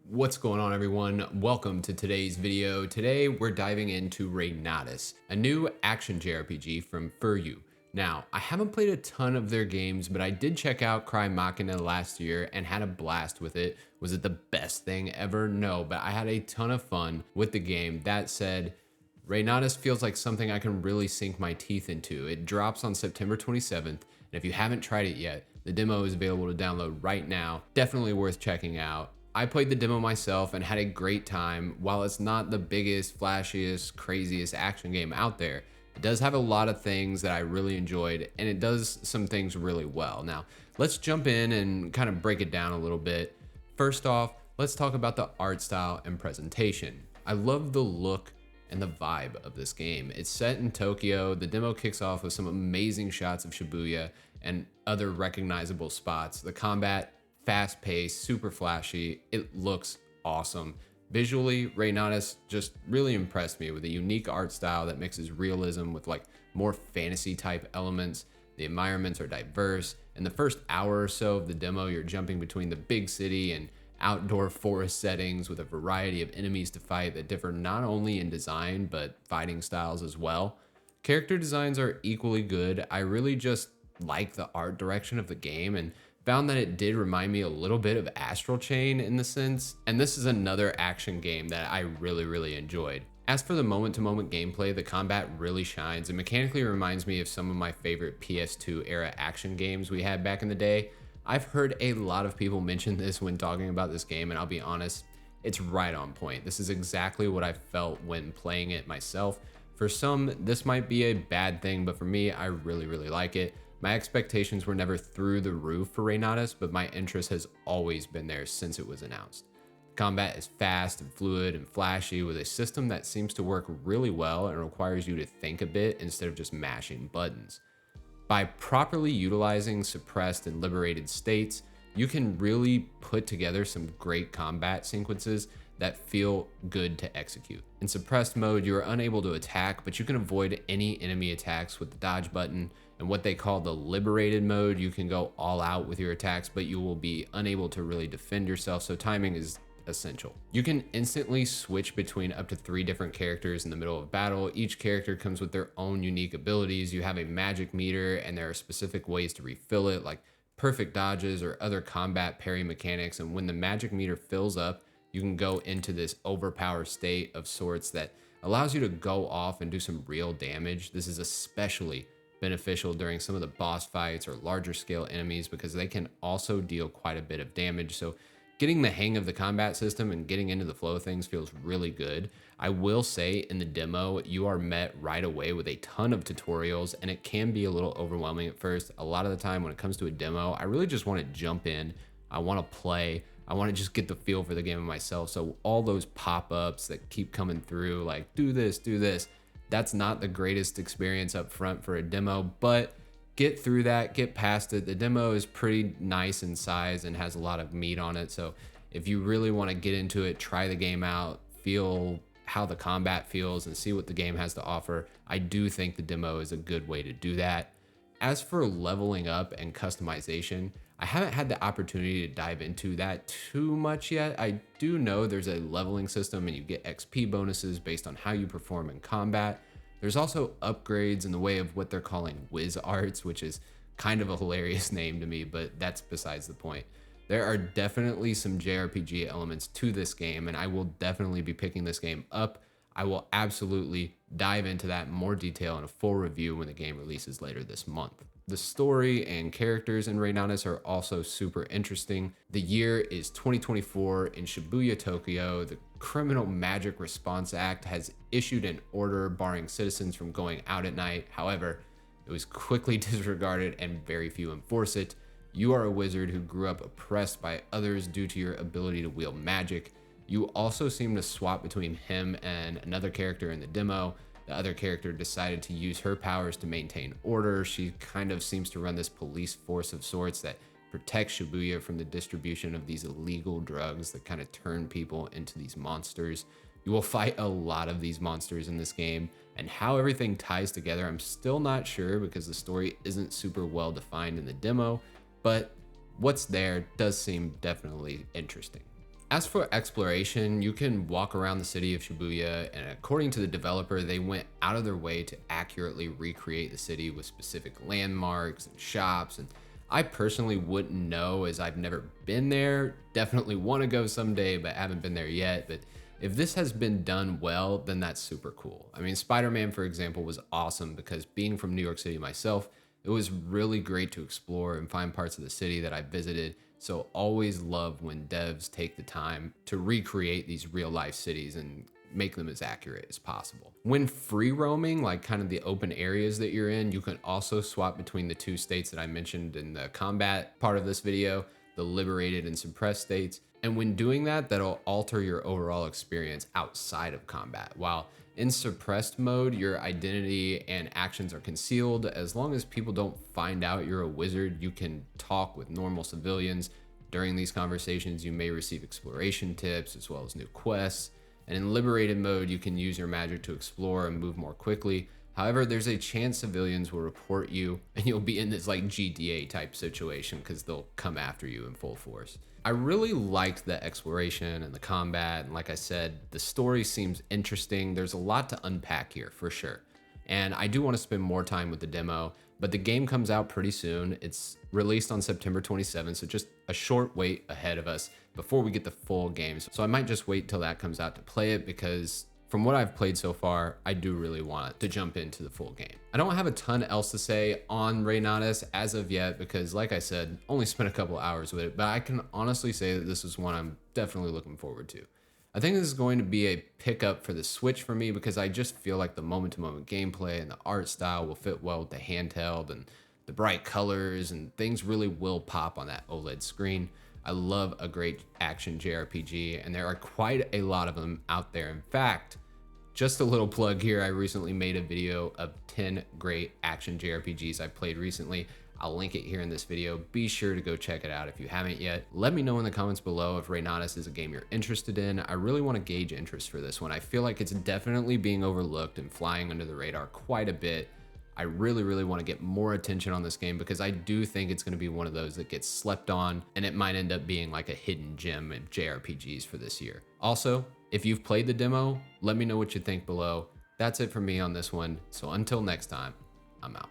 What's going on, everyone? Welcome to today's video. Today we're diving into Reynatis, a new action JRPG from Furyu. Now, I haven't played a ton of their games, but I did check out Cry Machina last year and had a blast with it. Was it the best thing ever? No, but I had a ton of fun with the game. That said, Reynatis feels like something I can really sink my teeth into. It drops on September 27th, and if you haven't tried it yet, the demo is available to download right now. Definitely worth checking out. I played the demo myself and had a great time. While it's not the biggest, flashiest, craziest action game out there, it does have a lot of things that I really enjoyed, and it does some things really well. Now, let's jump in and kind of break it down a little bit. First off, let's talk about the art style and presentation. I love the look and the vibe of this game. It's set in Tokyo. The demo kicks off with some amazing shots of Shibuya and other recognizable spots. The combat, fast-paced, super flashy. It looks awesome. Visually, Reynatis just really impressed me with a unique art style that mixes realism with like more fantasy type elements. The environments are diverse. In the first hour or so of the demo, you're jumping between the big city and outdoor forest settings with a variety of enemies to fight that differ not only in design, but fighting styles as well. Character designs are equally good. I really just like the art direction of the game and found that it did remind me a little bit of Astral Chain in the sense, and this is another action game that I really enjoyed. As for the moment-to-moment gameplay, the combat really shines and mechanically reminds me of some of my favorite PS2 era action games we had back in the day. I've heard a lot of people mention this when talking about this game, and I'll be honest, it's right on point. This is exactly what I felt when playing it myself. For some, this might be a bad thing, but for me, I really like it. My expectations were never through the roof for Reynatis, but my interest has always been there since it was announced. Combat is fast and fluid and flashy with a system that seems to work really well and requires you to think a bit instead of just mashing buttons. By properly utilizing suppressed and liberated states, you can really put together some great combat sequences that feel good to execute. In suppressed mode, you are unable to attack, but you can avoid any enemy attacks with the dodge button. In what they call the liberated mode, you can go all out with your attacks, but you will be unable to really defend yourself, so timing is essential. You can instantly switch between up to 3 different characters in the middle of battle. Each character comes with their own unique abilities. You have a magic meter, and there are specific ways to refill it, like perfect dodges or other combat parry mechanics. And when the magic meter fills up, you can go into this overpowered state of sorts that allows you to go off and do some real damage. This is especially beneficial during some of the boss fights or larger scale enemies because they can also deal quite a bit of damage. So getting the hang of the combat system and getting into the flow of things feels really good. I will say in the demo, you are met right away with a ton of tutorials, and it can be a little overwhelming at first. A lot of the time when it comes to a demo, I really just want to jump in. I want to play. I want to just get the feel for the game myself. So all those pop-ups that keep coming through, like do this, that's not the greatest experience up front for a demo, but get through that, get past it. The demo is pretty nice in size and has a lot of meat on it. So if you really want to get into it, try the game out, feel how the combat feels and see what the game has to offer, I do think the demo is a good way to do that. As for leveling up and customization, I haven't had the opportunity to dive into that too much yet. I do know there's a leveling system and you get XP bonuses based on how you perform in combat. There's also upgrades in the way of what they're calling whiz arts, which is kind of a hilarious name to me, but that's besides the point. There are definitely some JRPG elements to this game, and I will definitely be picking this game up. I will absolutely dive into that in more detail in a full review when the game releases later this month. The story and characters in Reynatis are also super interesting. The year is 2024 in Shibuya, Tokyo. The Criminal Magic Response Act has issued an order barring citizens from going out at night. However, it was quickly disregarded and very few enforce it. You are a wizard who grew up oppressed by others due to your ability to wield magic. You also seem to swap between him and another character in the demo. The other character decided to use her powers to maintain order. She kind of seems to run this police force of sorts that protects Shibuya from the distribution of these illegal drugs that kind of turn people into these monsters. You will fight a lot of these monsters in this game, and how everything ties together, I'm still not sure because the story isn't super well defined in the demo, but what's there does seem definitely interesting. As for exploration, you can walk around the city of Shibuya, and according to the developer, they went out of their way to accurately recreate the city with specific landmarks and shops. And I personally wouldn't know as I've never been there. Definitely want to go someday, but haven't been there yet. But if this has been done well, then that's super cool. I mean, Spider-Man, for example, was awesome because being from New York City myself, it was really great to explore and find parts of the city that I visited. So always love when devs take the time to recreate these real life cities and make them as accurate as possible. When free roaming, like kind of the open areas that you're in, you can also swap between the two states that I mentioned in the combat part of this video, the liberated and suppressed states. And when doing that, that'll alter your overall experience outside of combat. While in suppressed mode, your identity and actions are concealed. As long as people don't find out you're a wizard, you can talk with normal civilians. During these conversations, you may receive exploration tips as well as new quests. And in liberated mode, you can use your magic to explore and move more quickly. However, there's a chance civilians will report you and you'll be in this like GTA type situation because they'll come after you in full force. I really liked the exploration and the combat, and like I said, the story seems interesting. There's a lot to unpack here for sure. And I do want to spend more time with the demo, but the game comes out pretty soon. It's released on September 27th, so just a short wait ahead of us before we get the full game. So I might just wait till that comes out to play it because from what I've played so far, I do really want to jump into the full game. I don't have a ton else to say on Reynatis as of yet because, like I said, only spent a couple hours with it, but I can honestly say that this is one I'm definitely looking forward to. I think this is going to be a pickup for the Switch for me because I just feel like the moment-to-moment gameplay and the art style will fit well with the handheld, and the bright colors and things really will pop on that OLED screen. I love a great action JRPG, and there are quite a lot of them out there. In fact, just a little plug here, I recently made a video of 10 great action JRPGs I played recently. I'll link it here in this video. Be sure to go check it out if you haven't yet. Let me know in the comments below if Reynatis is a game you're interested in. I really want to gauge interest for this one. I feel like it's definitely being overlooked and flying under the radar quite a bit. I really want to get more attention on this game because I do think it's going to be one of those that gets slept on, and it might end up being like a hidden gem in JRPGs for this year. Also, if you've played the demo, let me know what you think below. That's it for me on this one. So until next time, I'm out.